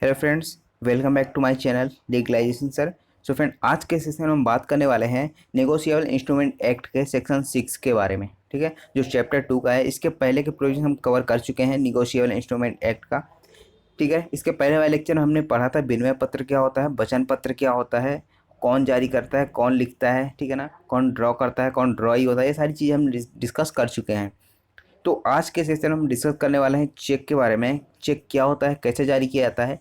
Hello friends, welcome back to my channel legalization sir. So friend, आज के session में हम बात करने वाले हैं नेगोशिएबल इंस्ट्रूमेंट एक्ट के सेक्शन 6 के बारे में। ठीक है, जो चैप्टर 2 का है। इसके पहले के प्रोविजन हम कवर कर चुके हैं नेगोशिएबल इंस्ट्रूमेंट एक्ट का। ठीक है, इसके पहले वाले लेक्चर में हमने पढ़ा था विनिमय पत्र क्या होता है, वचन पत्र क्या होता है, कौन जारी करता है, कौन लिखता है, ठीक है ना, कौन ड्रॉ करता है, कौन ड्रॉई होता है। ये सारी चीज़ें हम डिस्कस कर चुके हैं। तो आज के सेशन में हम डिस्कस करने वाले हैं चेक के बारे में। चेक क्या होता है, कैसे जारी किया जाता है,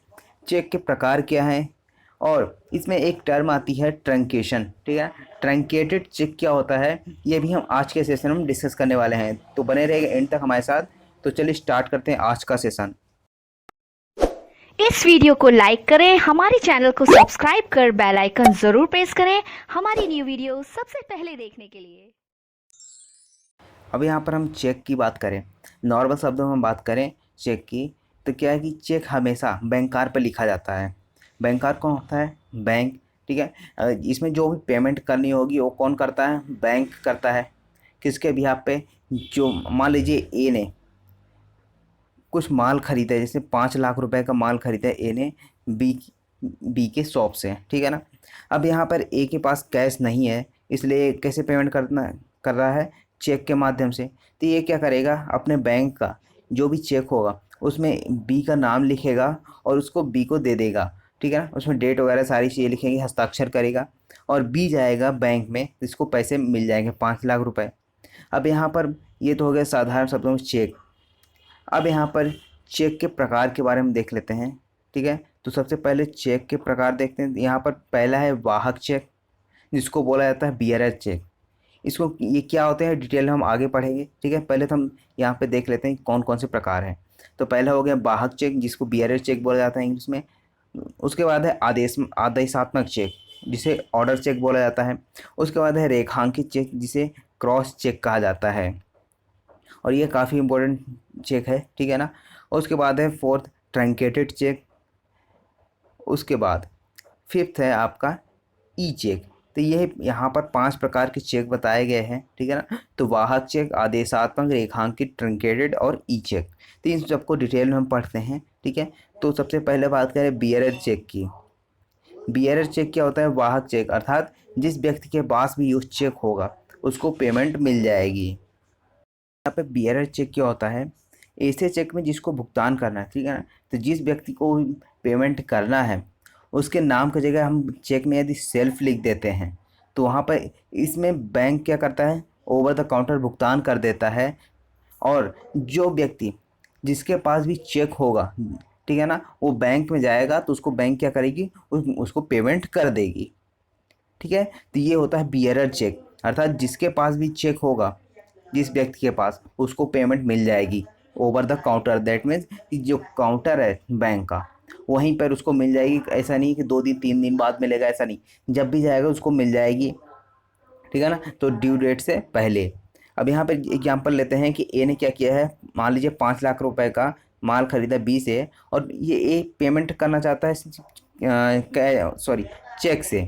चेक के प्रकार क्या हैं, और इसमें एक टर्म आती है ट्रंकेशन। ठीक है, ट्रंकेटेड चेक क्या होता है, ये भी हम आज के सेशन में डिस्कस करने वाले हैं। तो बने रहेगा एंड तक हमारे साथ। तो चलिए स्टार्ट करते हैं आज का सेशन। इस वीडियो को लाइक करें, हमारे चैनल को सब्सक्राइब कर बेल आइकन जरूर प्रेस करें हमारी न्यू वीडियो सबसे पहले देखने के लिए। अब यहाँ पर हम चेक की बात करें, नॉर्मल शब्दों में हम बात करें चेक की, तो क्या है कि चेक हमेशा बैंकर पर लिखा जाता है। बैंकर कौन होता है? बैंक। ठीक है, इसमें जो भी पेमेंट करनी होगी वो कौन करता है? बैंक करता है। किसके बिहाफ पे? जो मान लीजिए ए ने कुछ माल खरीदा है, जैसे 5 लाख रुपए का माल खरीदा है ए ने बी के शॉप से। ठीक है ना। अब यहाँ पर ए के पास कैश नहीं है, इसलिए कैसे पेमेंट कर रहा है? चेक के माध्यम से। तो ये क्या करेगा, अपने बैंक का जो भी चेक होगा उसमें बी का नाम लिखेगा और उसको बी को दे देगा। ठीक है ना, उसमें डेट वगैरह सारी चीज़ें लिखेंगे, हस्ताक्षर करेगा और बी जाएगा बैंक में, इसको पैसे मिल जाएंगे 5 लाख रुपए। अब यहाँ पर ये तो हो गया साधारण शब्दों में चेक। अब यहाँ पर चेक के प्रकार के बारे में देख लेते हैं। ठीक है, तो सबसे पहले चेक के प्रकार देखते हैं। यहाँ पर पहला है वाहक चेक, जिसको बोला जाता है बियरर चेक। इसको ये क्या होते हैं डिटेल में हम आगे पढ़ेंगे। ठीक है, पहले तो हम यहाँ पे देख लेते हैं कौन कौन से प्रकार हैं। तो पहला हो गया वाहक चेक, जिसको बियरर चेक बोला जाता है इंग्लिश में। उसके बाद है आदेशात्मक चेक, जिसे ऑर्डर चेक बोला जाता है। उसके बाद है रेखांकित चेक, जिसे क्रॉस चेक कहा जाता है, और ये काफ़ी इंपॉर्टेंट चेक है। ठीक है ना। उसके बाद है फोर्थ ट्रंकेटेड चेक। उसके बाद फिफ्थ है आपका ई चेक। तो ये यहाँ पर 5 प्रकार के चेक बताए गए हैं। ठीक है ना। तो वाहक चेक, आदेशात्मक, रेखांकित, ट्रंकेटेड और ई चेक। तो इन सबको डिटेल में हम पढ़ते हैं। ठीक है, तो सबसे पहले बात करें बियरर चेक की। बियरर चेक क्या होता है? वाहक चेक, अर्थात जिस व्यक्ति के पास भी उस चेक होगा उसको पेमेंट मिल जाएगी। यहाँ पे बियरर चेक क्या होता है? ऐसे चेक में जिसको भुगतान करना है, ठीक है ना, तो जिस व्यक्ति को पेमेंट करना है उसके नाम की जगह हम चेक में यदि सेल्फ लिख देते हैं तो वहाँ पर इसमें बैंक क्या करता है? ओवर द काउंटर भुगतान कर देता है। और जो व्यक्ति जिसके पास भी चेक होगा, ठीक है ना, वो बैंक में जाएगा तो उसको बैंक क्या करेगी? उसको पेमेंट कर देगी। ठीक है, तो ये होता है बियरर चेक, अर्थात जिसके पास भी चेक होगा, जिस व्यक्ति के पास, उसको पेमेंट मिल जाएगी over the counter. That means जो काउंटर है बैंक का वहीं पर उसको मिल जाएगी। ऐसा नहीं कि 2 दिन 3 दिन बाद मिलेगा, ऐसा नहीं, जब भी जाएगा उसको मिल जाएगी। ठीक है ना, तो ड्यू डेट से पहले। अब यहाँ पर एग्जांपल लेते हैं कि ए ने क्या किया है। मान लीजिए 5 लाख रुपए का माल खरीदा बी से, और ये ए पेमेंट करना चाहता है सॉरी चेक से।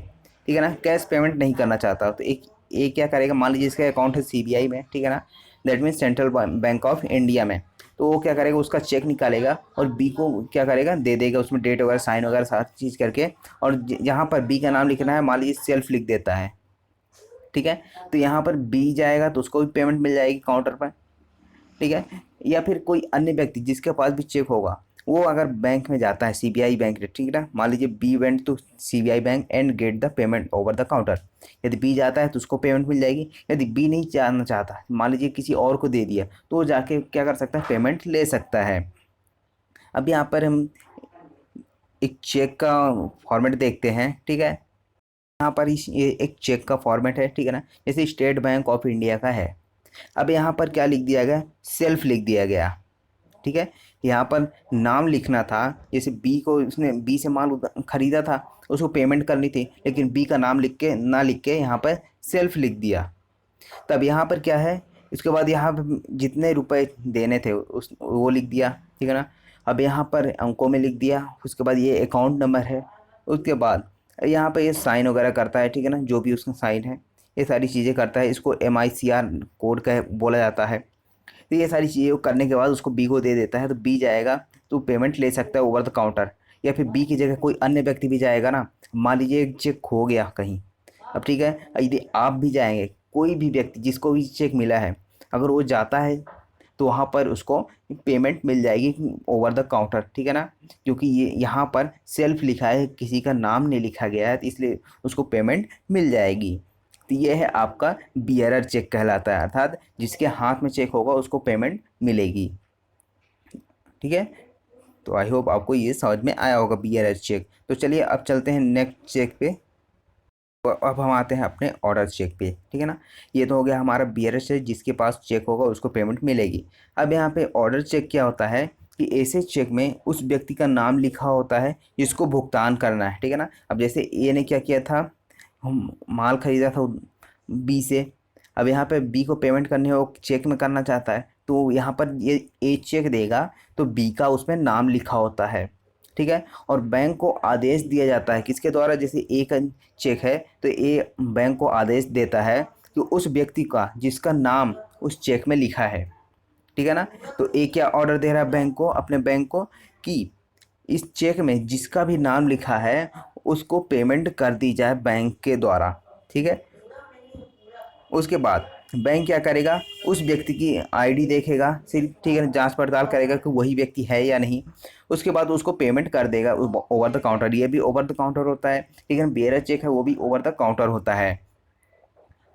ठीक है ना, कैश पेमेंट नहीं करना चाहता। तो एक ए क्या करेगा, मान लीजिए इसका अकाउंट है सीबीआई में, ठीक है ना, that means central bank of India में। तो वो क्या करेगा, उसका चेक निकालेगा और बी को क्या करेगा, दे देगा, उसमें डेट वगैरह साइन वगैरह सारी चीज़ करके। और जहाँ पर बी का नाम लिखना है, मान लीजिए सेल्फ लिख देता है। ठीक है, तो यहाँ पर बी जाएगा तो उसको भी पेमेंट मिल जाएगी काउंटर पर। ठीक है, या फिर कोई अन्य व्यक्ति जिसके पास भी चेक होगा, वो अगर बैंक में जाता है, सीबीआई बैंक, ठीक है ना, मान लीजिए B went to CBI bank and get the payment over the counter. यदि बी जाता है तो उसको पेमेंट मिल जाएगी। यदि बी नहीं जाना चाहता, मान लीजिए किसी और को दे दिया, तो वो जाके क्या कर सकता है, पेमेंट ले सकता है। अब यहाँ पर हम एक चेक का फॉर्मेट देखते हैं। ठीक है, यहाँ पर ये एक चेक का फॉर्मेट है। ठीक है ना, जैसे स्टेट बैंक ऑफ इंडिया का है। अब यहाँ पर क्या लिख दिया गया, सेल्फ लिख दिया गया। ठीक है, यहाँ पर नाम लिखना था, जैसे बी को, उसने बी से माल खरीदा था, उसको पेमेंट करनी थी, लेकिन बी का नाम लिख के ना लिख के यहाँ पर सेल्फ लिख दिया। तब यहाँ पर क्या है, इसके बाद यहाँ पर जितने रुपए देने थे उस वो लिख दिया। ठीक है ना, अब यहाँ पर अंकों में लिख दिया। उसके बाद ये अकाउंट नंबर है। उसके बाद यहाँ पर ये साइन वगैरह करता है। ठीक है ना, जो भी उसका साइन है ये सारी चीज़ें करता है। इसको MICR कोड का बोला जाता है। तो ये सारी चीज़ें करने के बाद उसको बी को दे देता है, तो बी जाएगा तो पेमेंट ले सकता है ओवर द काउंटर। या फिर बी की जगह कोई अन्य व्यक्ति भी जाएगा ना, मान लीजिए एक चेक खो गया कहीं, अब ठीक है, यदि आप भी जाएंगे, कोई भी व्यक्ति जिसको भी चेक मिला है, अगर वो जाता है तो वहाँ पर उसको पेमेंट मिल जाएगी ओवर द काउंटर, ठीक है ना, क्योंकि ये यहाँ पर सेल्फ लिखा है, किसी का नाम नहीं लिखा गया है, तो इसलिए उसको पेमेंट मिल जाएगी। तो ये है आपका बियरर चेक कहलाता है, अर्थात जिसके हाथ में चेक होगा उसको पेमेंट मिलेगी। ठीक है, तो आई होप आपको ये समझ में आया होगा बियरर चेक। तो चलिए अब चलते हैं नेक्स्ट चेक पे। तो अब हम आते हैं अपने ऑर्डर चेक पे, ठीक है ना। ये तो हो गया हमारा बियरर चेक, जिसके पास चेक होगा उसको पेमेंट मिलेगी। अब यहाँ पे ऑर्डर चेक क्या होता है कि ऐसे चेक में उस व्यक्ति का नाम लिखा होता है जिसको भुगतान करना है, ठीक है ना। अब जैसे ए ने क्या किया था, हम माल खरीदा था बी से, अब यहाँ पे बी को पेमेंट करनी हो, चेक में करना चाहता है, तो यहाँ पर ये ए चेक देगा तो बी का उसमें नाम लिखा होता है, ठीक है। और बैंक को आदेश दिया जाता है किसके द्वारा, जैसे ए का चेक है तो ए बैंक को आदेश देता है कि उस व्यक्ति का जिसका नाम उस चेक में लिखा है, ठीक है ना। तो ए क्या ऑर्डर दे रहा है बैंक को, अपने बैंक को, कि इस चेक में जिसका भी नाम लिखा है उसको पेमेंट कर दी जाए बैंक के द्वारा, ठीक है। उसके बाद बैंक क्या करेगा, उस व्यक्ति की आईडी देखेगा सिर्फ, ठीक है, जांच पड़ताल करेगा कि वही व्यक्ति है या नहीं। उसके बाद उसको पेमेंट कर देगा ओवर द काउंटर, ये भी ओवर द काउंटर होता है, ठीक है। बेयरर चेक है वो भी ओवर द काउंटर होता है,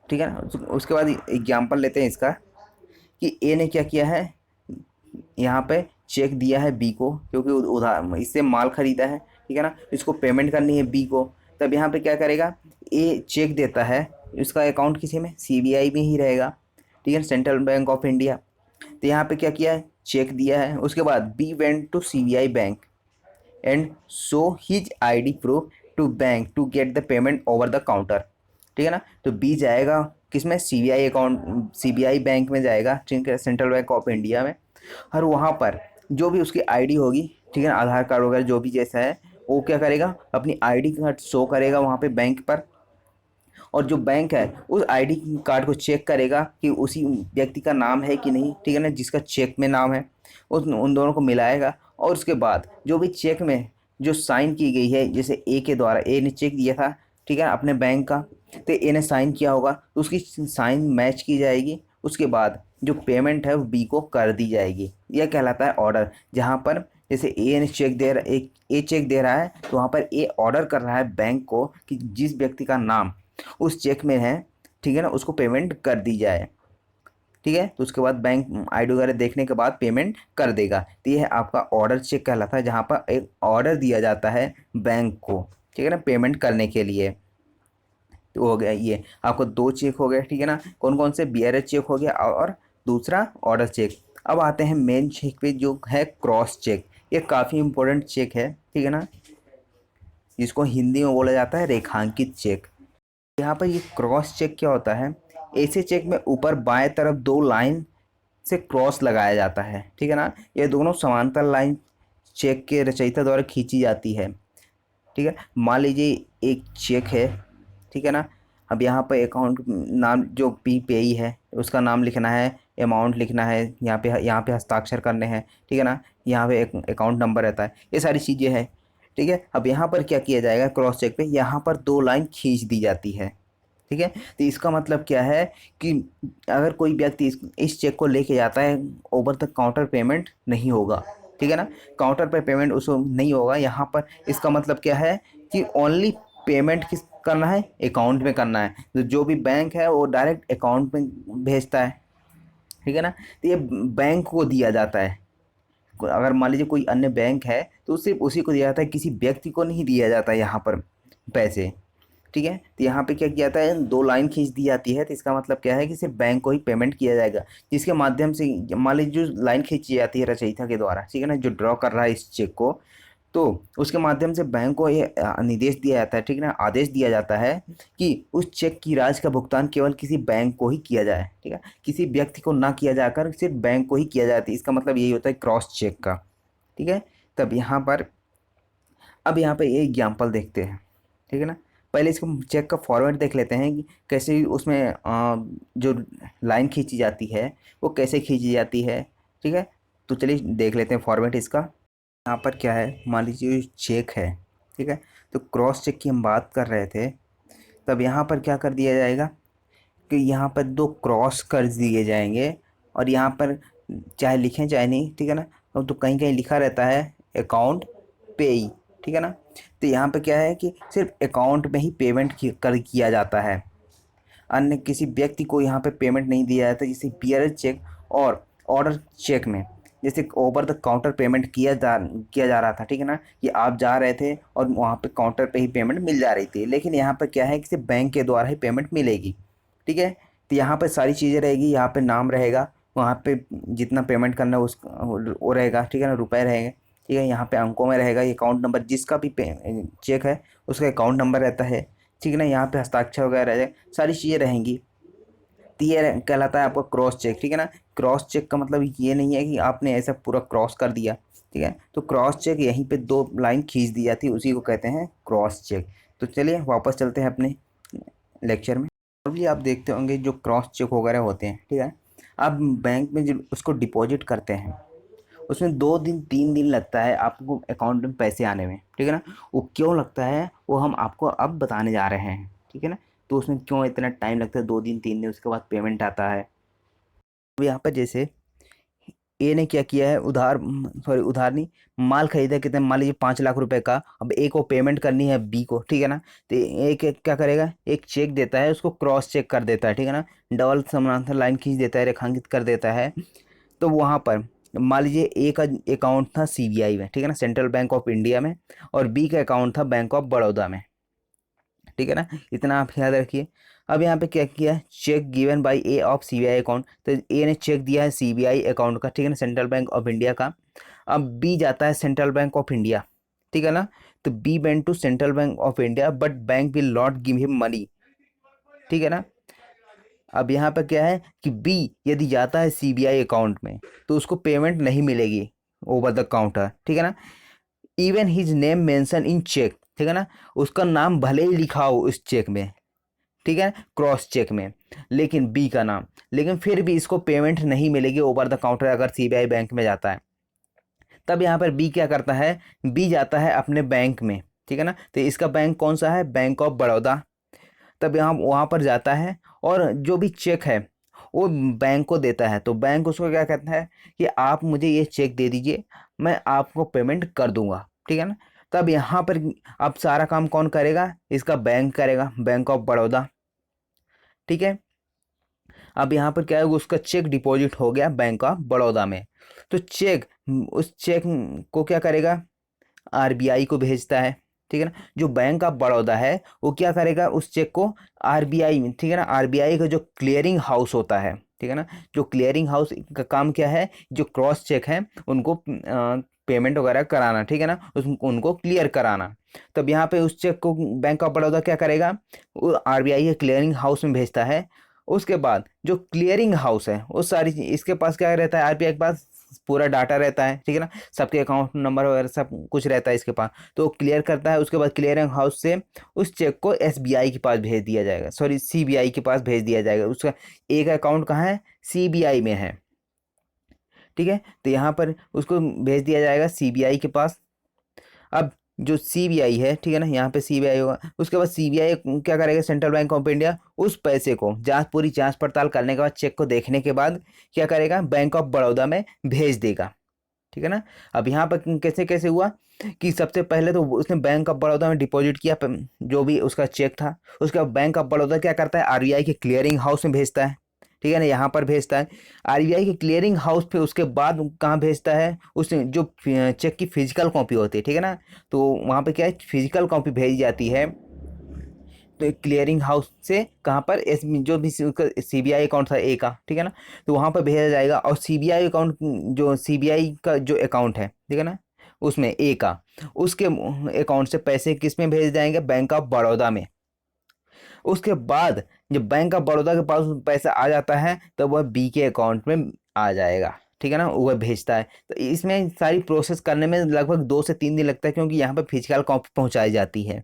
ठीक है ना। उसके बाद एग्जाम्पल लेते हैं इसका, कि ए ने क्या किया है, यहाँ पे चेक दिया है बी को, क्योंकि उधार इससे माल खरीदा है, ठीक है ना, इसको पेमेंट करनी है बी को। तब यहाँ पे क्या करेगा, ए चेक देता है, इसका अकाउंट किसी में सीबीआई में ही रहेगा, ठीक है, सेंट्रल बैंक ऑफ इंडिया। तो यहाँ पे क्या किया है, चेक दिया है। उसके बाद B went to CBI bank and show his ID proof to bank to get the payment over the counter, ठीक है ना। तो बी जाएगा किसमें, सीबीआई अकाउंट, सीबीआई बैंक में जाएगा, ठीक है, सेंट्रल बैंक ऑफ इंडिया में। और वहाँ पर जो भी उसकी आईडी होगी, ठीक है, आधार कार्ड वगैरह जो भी जैसा है, वो क्या करेगा, अपनी आईडी कार्ड शो करेगा वहाँ पे बैंक पर। और जो बैंक है उस आईडी कार्ड को चेक करेगा कि उसी व्यक्ति का नाम है कि नहीं, ठीक है ना, जिसका चेक में नाम है, उन दोनों को मिलाएगा। और उसके बाद जो भी चेक में जो साइन की गई है, जैसे ए के द्वारा, ए ने चेक दिया था, ठीक है, अपने बैंक का, तो ए ने साइन किया होगा तो उसकी साइन मैच की जाएगी। उसके बाद जो पेमेंट है वो बी को कर दी जाएगी। यह कहलाता है ऑर्डर, जहाँ पर जैसे ए ने चेक दे रहा, ए चेक दे रहा है तो वहाँ पर ए ऑर्डर कर रहा है बैंक को कि जिस व्यक्ति का नाम उस चेक में है, ठीक है ना, उसको पेमेंट कर दी जाए, ठीक है। तो उसके बाद बैंक आईडी वगैरह देखने के बाद पेमेंट कर देगा। तो ये है आपका ऑर्डर चेक कहलाता है, जहाँ पर एक ऑर्डर दिया जाता है बैंक को, ठीक है ना, पेमेंट करने के लिए। तो हो गया, ये आपको दो चेक हो गए, ठीक है ना, कौन कौन से, बियरर चेक हो गया और दूसरा ऑर्डर चेक। अब आते हैं मेन चेक पे, जो है क्रॉस चेक। ये काफ़ी इंपॉर्टेंट चेक है, ठीक है ना, जिसको हिंदी में बोला जाता है रेखांकित चेक। यहाँ पर ये क्रॉस चेक क्या होता है, ऐसे चेक में ऊपर बाएं तरफ दो लाइन से क्रॉस लगाया जाता है, ठीक है ना। ये दोनों समांतर लाइन चेक के रचयिता द्वारा खींची जाती है, ठीक है। मान लीजिए एक चेक है, ठीक है ना, अब यहाँ पर अकाउंट नाम जो पी पेई है उसका नाम लिखना है, अमाउंट लिखना है, यहाँ पे हस्ताक्षर करने हैं, ठीक है ना, यहाँ पे एक अकाउंट नंबर रहता है, ये सारी चीज़ें हैं, ठीक है। अब यहाँ पर क्या किया जाएगा, क्रॉस चेक पे यहाँ पर दो लाइन खींच दी जाती है, ठीक है। तो इसका मतलब क्या है कि अगर कोई व्यक्ति इस चेक को लेके जाता है, ओवर द काउंटर पेमेंट नहीं होगा, ठीक है ना, काउंटर पर पेमेंट उसको नहीं होगा। यहाँ पर इसका मतलब क्या है कि ओनली पेमेंट किस करना है, अकाउंट में करना है। तो जो भी बैंक है वो डायरेक्ट अकाउंट में भेजता है, ठीक है ना। तो ये बैंक को दिया जाता है। अगर मान लीजिए कोई अन्य बैंक है तो सिर्फ उसी को दिया जाता है, किसी व्यक्ति को नहीं दिया जाता है यहाँ पर पैसे, ठीक है। तो यहाँ पे क्या किया जाता है, दो लाइन खींच दी जाती है, तो इसका मतलब क्या है कि सिर्फ बैंक को ही पेमेंट किया जाएगा, जिसके माध्यम से मान लीजिए जो लाइन खींची जाती है रचयिता के द्वारा, ठीक है ना, जो ड्रॉ कर रहा है इस चेक को, तो उसके माध्यम से बैंक को ये निर्देश दिया जाता है, ठीक है ना, आदेश दिया जाता है कि उस चेक की राशि का भुगतान केवल किसी बैंक को ही किया जाए, ठीक है, किसी व्यक्ति को ना किया जाकर सिर्फ बैंक को ही किया जाता है। इसका मतलब यही होता है क्रॉस चेक का, ठीक है। तब यहाँ पर अब यहाँ पर ये एग्जाम्पल देखते हैं, ठीक है ना। पहले इसको चेक का फॉर्मेट देख लेते हैं कि कैसे उसमें जो लाइन खींची जाती है वो कैसे खींची जाती है, ठीक है। तो चलिए देख लेते हैं फॉर्मेट इसका। यहाँ पर क्या है, मान लीजिए चेक है, ठीक है, तो क्रॉस चेक की हम बात कर रहे थे। तब यहाँ पर क्या कर दिया जाएगा कि यहाँ पर दो क्रॉस कर दिए जाएंगे, और यहाँ पर चाहे लिखें चाहे नहीं, ठीक है ना, तो कहीं कहीं लिखा रहता है अकाउंट पेई, ठीक है ना। तो यहाँ पे क्या है कि सिर्फ अकाउंट में ही पेमेंट किया जाता है, अन्य किसी व्यक्ति को यहाँ पे पेमेंट नहीं दिया जाता। जैसे बियरर चेक और ऑर्डर चेक में जैसे ओवर द काउंटर पेमेंट किया जा रहा था, ठीक है ना, कि आप जा रहे थे और वहाँ पे काउंटर पे ही पेमेंट मिल जा रही थी। लेकिन यहाँ पर क्या है कि सिर्फ बैंक के द्वारा ही पेमेंट मिलेगी, ठीक है। तो यहाँ पर सारी चीज़ें रहेगी, यहाँ पे नाम रहेगा, वहाँ पे जितना पेमेंट करना है उस वो रहेगा, ठीक है ना, रुपए रहेंगे, ठीक है। यहाँ पे अंकों में रहेगा, ये अकाउंट नंबर जिसका भी चेक है उसका अकाउंट नंबर रहता है, ठीक है ना। यहाँ पे हस्ताक्षर वगैरह रह जाए, सारी चीज़ें रहेंगी। तो ये कहलाता है आपका क्रॉस चेक, ठीक है ना। क्रॉस चेक का मतलब ये नहीं है कि आपने ऐसा पूरा क्रॉस कर दिया, ठीक है। तो क्रॉस चेक यहीं पे दो लाइन खींच दी जाती है, उसी को कहते हैं क्रॉस चेक। तो चलिए वापस चलते हैं अपने लेक्चर में। और भी आप देखते होंगे जो क्रॉस चेक वगैरह होते हैं, ठीक है, आप बैंक में जब उसको डिपॉजिट करते हैं उसमें 2 दिन 3 दिन लगता है आपको अकाउंट में पैसे आने में, ठीक है ना। वो क्यों लगता है वो हम आपको अब बताने जा रहे हैं, ठीक है ना। तो उसमें क्यों इतना टाइम लगता है, 2 दिन 3 दिन उसके बाद पेमेंट आता है। अब यहाँ पर जैसे ए ने क्या किया है, उधार नहीं, माल खरीदा कितने, मान लीजिए 5 लाख रुपए का। अब ए को पेमेंट करनी है बी को, ठीक है ना। तो ए क्या करेगा, एक चेक देता है, उसको क्रॉस चेक कर देता है, ठीक है ना, डबल समानांतर लाइन खींच देता है, रेखांकित कर देता है। तो वहाँ पर मान लीजिए ए का अकाउंट था सीबीआई में, ठीक है ना, सेंट्रल बैंक ऑफ इंडिया में, और बी का अकाउंट था बैंक ऑफ बड़ौदा में, ठीक है ना। इतना आप याद रखिए। अब यहाँ पे क्या किया, cheque given by A of CBI account, तो ए ने चेक दिया है सीबीआई अकाउंट का, ठीक है ना, सेंट्रल बैंक ऑफ इंडिया का। अब बी जाता है सेंट्रल बैंक ऑफ इंडिया, ठीक है ना। तो B went to central bank of India but bank will not give him money, ठीक है ना। अब यहाँ पे क्या है कि बी यदि जाता है सीबीआई अकाउंट में तो उसको पेमेंट नहीं मिलेगी ओवर द काउंटर, ठीक है ना। Even his name mention in cheque, ठीक है ना, उसका नाम भले ही लिखा हो उस चेक में, ठीक है, क्रॉस चेक में, लेकिन बी का नाम, लेकिन फिर भी इसको पेमेंट नहीं मिलेगी ओवर द काउंटर अगर सीबीआई बैंक में जाता है। तब यहाँ पर बी क्या करता है, बी जाता है अपने बैंक में, ठीक है ना। तो इसका बैंक कौन सा है, बैंक ऑफ बड़ौदा। तब यहाँ वहाँ पर जाता है और जो भी चेक है वो बैंक को देता है। तो बैंक उसको क्या कहता है कि आप मुझे ये चेक दे दीजिए, मैं आपको पेमेंट कर दूंगा, ठीक है ना। तब यहाँ पर अब सारा काम कौन करेगा, इसका बैंक करेगा, बैंक ऑफ बड़ौदा, ठीक है। अब यहाँ पर क्या है, उसका चेक डिपॉजिट हो गया बैंक ऑफ बड़ौदा में। तो चेक, उस चेक को क्या करेगा, आरबीआई को भेजता है, ठीक है ना। जो बैंक ऑफ बड़ौदा है वो क्या करेगा, उस चेक को आरबीआई में, ठीक है ना, आरबीआई का जो क्लियरिंग हाउस होता है, ठीक है ना, जो क्लियरिंग हाउस का काम क्या है, जो क्रॉस चेक है उनको पेमेंट वगैरह कराना, ठीक है ना, उनको क्लियर कराना। तब यहाँ पे उस चेक को बैंक ऑफ बड़ौदा क्या करेगा, वो आरबीआई के क्लियरिंग हाउस में भेजता है। उसके बाद जो क्लियरिंग हाउस है वो सारी इसके पास क्या रहता है, आरबीआई के पास पूरा डाटा रहता है, ठीक है ना, सबके अकाउंट नंबर वगैरह सब कुछ रहता है इसके पास। तो क्लियर करता है, उसके बाद क्लियरिंग हाउस से उस चेक को एसबीआई के पास भेज दिया जाएगा, सॉरी सीबीआई के पास भेज दिया जाएगा। उसका एक अकाउंट कहाँ है, सीबीआई में है, ठीक है। तो यहाँ पर उसको भेज दिया जाएगा सीबीआई के पास। अब जो सीबीआई है, ठीक है ना, यहाँ पे सीबीआई होगा, उसके बाद सीबीआई क्या करेगा, सेंट्रल बैंक ऑफ इंडिया उस पैसे को पूरी जांच पड़ताल करने के बाद, चेक को देखने के बाद क्या करेगा, बैंक ऑफ बड़ौदा में भेज देगा, ठीक है ना। अब यहाँ पर कैसे कैसे हुआ कि सबसे पहले तो उसने बैंक ऑफ बड़ौदा में डिपॉजिट किया जो भी उसका चेक था। उसके बाद बैंक ऑफ बड़ौदा क्या करता है, आरबीआई के क्लियरिंग हाउस में भेजता है, ठीक है ना, यहाँ पर भेजता है आरबीआई के क्लियरिंग हाउस पे। उसके बाद कहाँ भेजता है, उस जो चेक की फिजिकल कॉपी होती है, ठीक है ना, तो वहाँ पे क्या है, फिजिकल कॉपी भेजी जाती है। तो क्लियरिंग हाउस से कहाँ पर, एस जो भी उसका सीबीआई अकाउंट था ए का, ठीक है ना, तो वहाँ पर भेजा जाएगा। और सीबीआई अकाउंट, जो सीबीआई का जो अकाउंट है, ठीक है ना, उसमें ए का, उसके अकाउंट से पैसे किस में भेज जाएंगे, बैंक ऑफ बड़ौदा में। उसके बाद जब बैंक ऑफ बड़ौदा के पास पैसा आ जाता है तो वह बी के अकाउंट में आ जाएगा, ठीक है ना, वह भेजता है। तो इसमें सारी प्रोसेस करने में लगभग 2 से 3 दिन लगता है, क्योंकि यहाँ पर फिजिकल कॉपी पहुँचाई जाती है,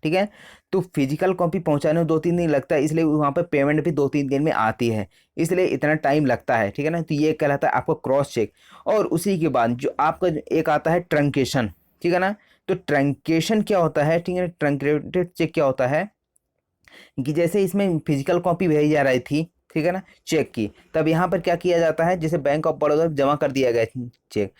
ठीक है। तो फिजिकल कॉपी पहुंचाने में 2-3 दिन लगता है, इसलिए वहाँ पर पेमेंट भी 2-3 दिन में आती है, इसलिए इतना टाइम लगता है, ठीक है ना। तो ये कहलाता है आपका क्रॉस चेक। और उसी के बाद जो आपका एक आता है ट्रंकेशन, ठीक है ना। तो ट्रंकेशन क्या होता है, ठीक है, ट्रंकेटेड चेक क्या होता है कि जैसे इसमें फिजिकल कॉपी भेजी जा रही थी, ठीक है ना, चेक की, तब यहाँ पर क्या किया जाता है, जैसे बैंक ऑफ बड़ौदा जमा कर दिया गया चेक,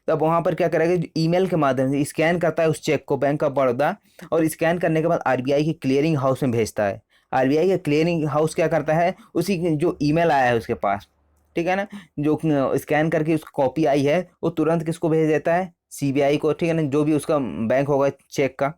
तब वहाँ पर क्या करेगा, ईमेल के माध्यम से स्कैन करता है उस चेक को बैंक ऑफ बड़ौदा, और स्कैन करने के बाद आरबीआई के क्लियरिंग हाउस में भेजता है। आरबीआई का क्लियरिंग हाउस क्या करता है, उसी जो ईमेल आया है उसके पास, ठीक है ना, जो स्कैन करके उसकी कॉपी आई है, वो तुरंत किसको भेज देता है, सीबीआई को, ठीक है ना, जो भी उसका बैंक होगा चेक का,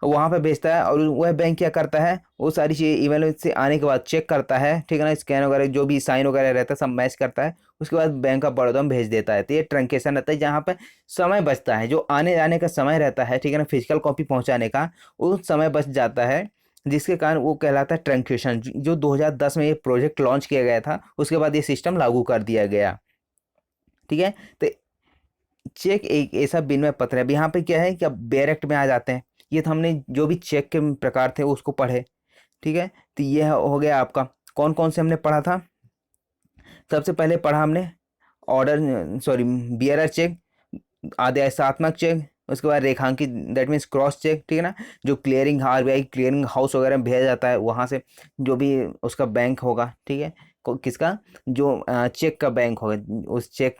वहाँ पे भेजता है। और वह बैंक क्या करता है, वो सारी चीज़ें ईमेल से आने के बाद चेक करता है, ठीक है ना, स्कैन वगैरह जो भी साइन वगैरह रहता है सब मैच करता है, उसके बाद बैंक ऑफ बड़ौदा में भेज देता है। तो ये ट्रंकेशन रहता है, जहाँ पे समय बचता है, जो आने जाने का समय रहता है, ठीक है ना, फिजिकल कॉपी पहुँचाने का, वो समय बच जाता है, जिसके कारण वो कहलाता है ट्रंकेशन। जो 2010 में ये प्रोजेक्ट लॉन्च किया गया था, उसके बाद ये सिस्टम लागू कर दिया गया, ठीक है। तो चेक एक ऐसा विनिमय पत्र है। अब यहाँ पे क्या है कि अब बेयर एक्ट में आ जाते हैं। ये तो हमने जो भी चेक के प्रकार थे उसको पढ़े, ठीक है। तो ये हो गया आपका, कौन कौन से हमने पढ़ा था। सबसे पहले पढ़ा हमने ऑर्डर सॉरी बियरर चेक, आदेशात्मक चेक, उसके बाद रेखांकित दैट मीन्स क्रॉस चेक, ठीक है ना, जो क्लियरिंग आरबीआई क्लियरिंग हाउस वगैरह में भेजा जाता है, वहाँ से जो भी उसका बैंक होगा, ठीक है, किसका जो चेक का बैंक होगा, उस चेक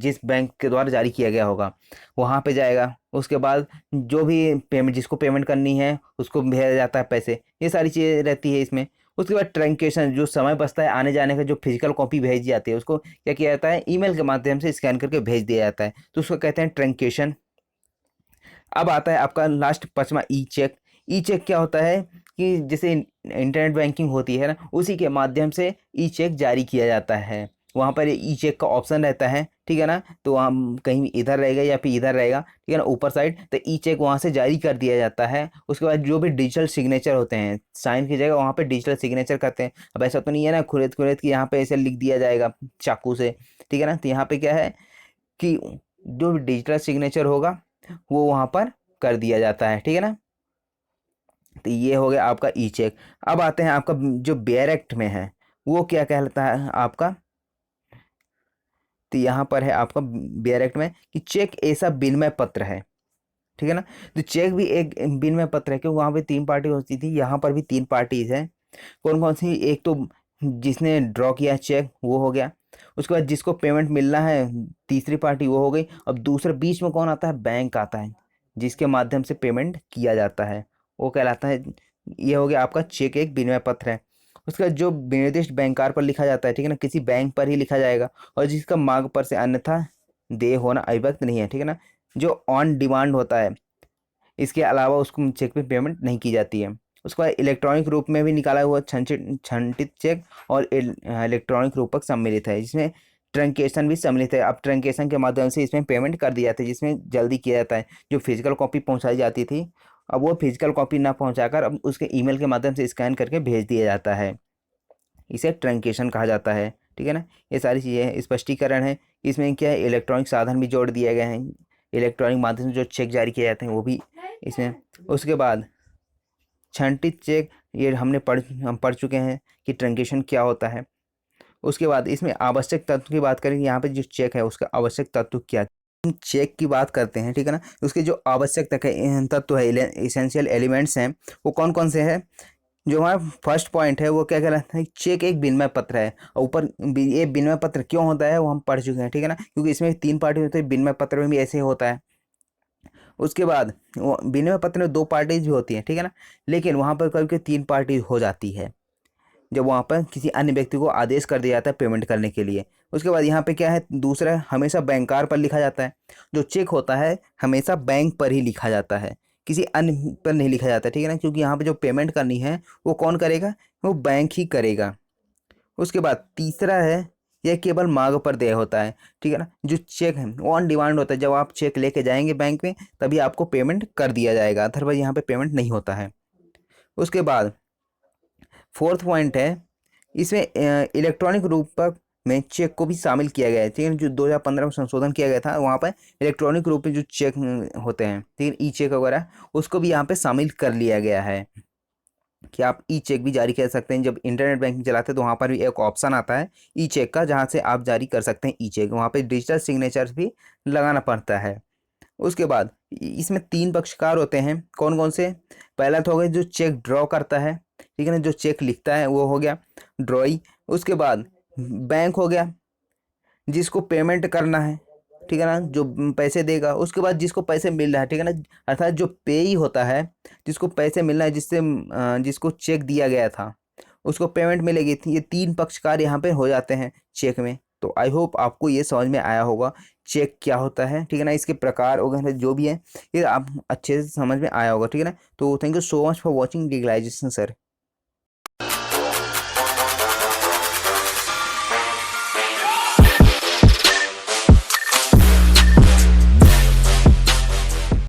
जिस बैंक के द्वारा जारी किया गया होगा वहाँ पे जाएगा। उसके बाद जो भी पेमेंट जिसको पेमेंट करनी है उसको भेजा जाता है पैसे, ये सारी चीज़ें रहती है इसमें। उसके बाद ट्रंकेशन, जो समय बचता है आने जाने का, जो फिजिकल कॉपी भेजी जाती है उसको क्या किया जाता है, ईमेल के माध्यम से स्कैन करके भेज दिया जाता है, तो उसको कहते हैं ट्रंकेशन। अब आता है आपका लास्ट 5वां ई चेक। ई चेक क्या होता है कि जैसे इंटरनेट बैंकिंग होती है ना, उसी के माध्यम से ई चेक जारी किया जाता है। वहाँ पर ई चेक का ऑप्शन रहता है, ठीक है ना, तो वहाँ कहीं इधर रहेगा या फिर इधर रहेगा, ठीक है ना, ऊपर साइड, तो ई चेक वहाँ से जारी कर दिया जाता है। उसके बाद जो भी डिजिटल सिग्नेचर होते हैं, साइन की जगह वहाँ पे डिजिटल सिग्नेचर करते हैं। अब ऐसा तो नहीं है ना खुरेद खुरेद कि यहाँ पे ऐसे लिख दिया जाएगा चाकू से, ठीक है ना, तो यहाँ पे क्या है कि जो डिजिटल सिग्नेचर होगा वो वहाँ पर कर दिया जाता है, ठीक है ना। तो ये हो गया आपका ई चेक। अब आते हैं आपका जो बेयर एक्ट में है, वो क्या कहलाता है आपका। तो यहाँ पर है आपका बेयर एक्ट में कि चेक ऐसा विनिमय पत्र है, ठीक है ना। तो चेक भी एक विनिमय पत्र है, क्योंकि वहाँ पे 3 पार्टी होती थी, यहाँ पर भी 3 पार्टीज हैं। कौन कौन सी, एक तो जिसने ड्रॉ किया चेक वो हो गया, उसके बाद जिसको पेमेंट मिलना है तीसरी पार्टी वो हो गई, अब दूसरा बीच में कौन आता है, बैंक आता है, जिसके माध्यम से पेमेंट किया जाता है, वो कहलाता है। ये हो गया आपका चेक एक विनिमय पत्र है। उसका जो निर्दिष्ट बैंकार पर लिखा जाता है, ठीक है ना, किसी बैंक पर ही लिखा जाएगा, और जिसका मांग पर से अन्यथा देय होना अभिव्यक्त नहीं है, ठीक है ना, जो ऑन डिमांड होता है, इसके अलावा उसको चेक पे पेमेंट नहीं की जाती है। उसके बाद इलेक्ट्रॉनिक रूप में भी निकाला हुआ छंटित चेक और इलेक्ट्रॉनिक रूपक सम्मिलित है, जिसमें ट्रंकेशन भी सम्मिलित है। अब ट्रंकेशन के माध्यम से इसमें पेमेंट कर दी जाती है, जिसमें जल्दी किया जाता है। जो फिजिकल कॉपी पहुंचाई जाती थी, अब वो फिजिकल कॉपी ना पहुंचाकर अब उसके ईमेल के माध्यम से स्कैन करके भेज दिया जाता है, इसे ट्रंकेशन कहा जाता है, ठीक है ना। ये सारी चीज़ें स्पष्टीकरण है। इसमें क्या है, इलेक्ट्रॉनिक साधन भी जोड़ दिए गए हैं, इलेक्ट्रॉनिक माध्यम से जो चेक जारी किए जाते हैं वो भी इसमें। उसके बाद छंटित चेक, ये हम पढ़ चुके हैं कि ट्रंकेशन क्या होता है। उसके बाद इसमें आवश्यक तत्व की बात करें, यहाँ पे जो चेक है उसका आवश्यक तत्व क्या, हम चेक की बात करते हैं, ठीक है ना। उसके जो आवश्यक तत्व है, इसेंशियल एलिमेंट्स हैं, वो कौन कौन से हैं। जो हमारा फर्स्ट पॉइंट है वो क्या कहलाता है, चेक एक विनिमय पत्र है। और ऊपर ये विनिमय पत्र क्यों होता है वो हम पढ़ चुके हैं, ठीक है ना, क्योंकि इसमें 3 पार्टी होते हैं, विनिमय पत्र में भी ऐसे होता है। उसके बाद वो विनिमय पत्र में 2 पार्टीज भी होती हैं, ठीक है ना, लेकिन वहाँ पर कभी कभी 3 पार्टी हो जाती है, जब वहाँ पर किसी अन्य व्यक्ति को आदेश कर दिया जाता है पेमेंट करने के लिए। उसके बाद यहाँ पे क्या है, दूसरा हमेशा बैंकार पर लिखा जाता है। जो चेक होता है हमेशा बैंक पर ही लिखा जाता है, किसी अन्य पर नहीं लिखा जाता, ठीक है ना, क्योंकि यहाँ पे जो पेमेंट करनी है वो कौन करेगा, वो बैंक ही करेगा। उसके बाद तीसरा है, यह केवल मांग पर देय होता है, ठीक है ना। जो चेक है वो ऑन डिमांड होता है, जब आप चेक लेके जाएंगे बैंक में तभी आपको पेमेंट कर दिया जाएगा, अदरवाइज यहाँ पे पेमेंट नहीं होता है। उसके बाद फोर्थ पॉइंट है, इसमें इलेक्ट्रॉनिक रूपक में चेक को भी शामिल किया गया है। ठीक है, जो 2015 में संशोधन किया गया था, वहाँ पर इलेक्ट्रॉनिक रूप में जो चेक होते हैं, ठीक है, ई चेक वगैरह, उसको भी यहाँ पे शामिल कर लिया गया है कि आप ई चेक भी जारी कर सकते हैं। जब इंटरनेट बैंकिंग चलाते हैं तो वहाँ पर भी एक ऑप्शन आता है ई चेक का, जहाँ से आप जारी कर सकते हैं ई चेक। वहाँ पे डिजिटल सिग्नेचर भी लगाना पड़ता है। उसके बाद इसमें 3 पक्षकार होते हैं, कौन कौन से? पहला तो हो गया जो चेक ड्रॉ करता है, ठीक है ना, जो चेक लिखता है वो हो गया ड्रॉई। उसके बाद बैंक हो गया, जिसको पेमेंट करना है, ठीक है ना, जो पैसे देगा। उसके बाद जिसको पैसे मिल रहा है, ठीक है ना, अर्थात जो पेई होता है, जिसको पैसे मिलना है, जिससे जिसको चेक दिया गया था उसको पेमेंट मिलेगी। ये 3 पक्षकार यहाँ पे हो जाते हैं चेक में। तो आई होप आपको ये समझ में आया होगा चेक क्या होता है, ठीक है ना, इसके प्रकार वगैरह जो भी है ये आप अच्छे से समझ में आया होगा, ठीक है ना। तो thank you so much for watching legalisation sir.